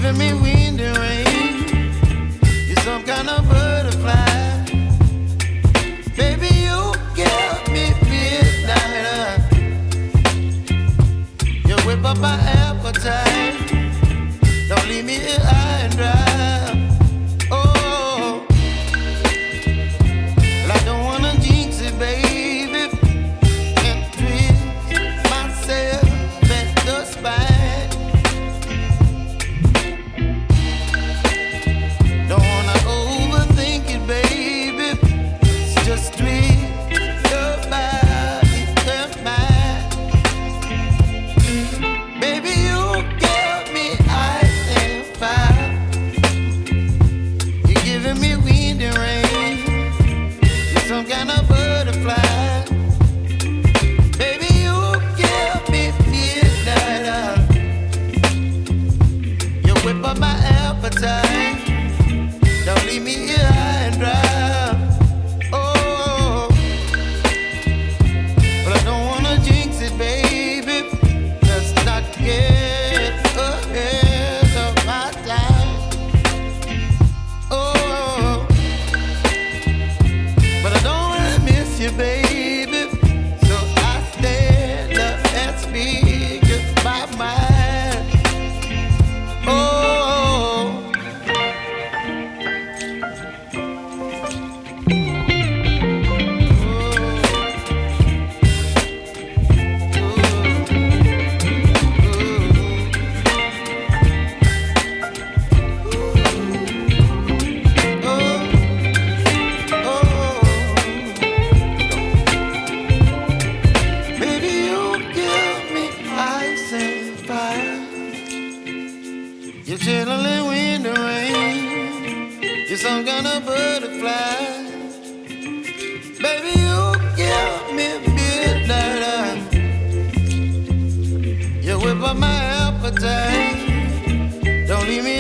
giving me wind and rain. You're some kind of butterfly. Baby, you give me midnight. You whip up my appetite. Don't leave me here high and dry. Oh, well, I don't wanna jinx it, baby, and twist myself at the spine. Don't wanna overthink it, baby. It's just twist your body and mine. Baby, you give me ice and fire. You're giving me wind and rain. You're some kind of butterfly. Baby, you give me midnight. You whip up my appetite. Don't leave me here high and dry. Oh, but I don't wanna jinx it, baby. Let's not get ahead of my time. Oh, but I don't wanna miss you, baby. So I stand up and speak my mind. Oh. Baby, you give me ice and fire. You're chilling wind and rain. You're some kind of butterfly. Baby, you give me midnight. You whip up my appetite. Don't leave me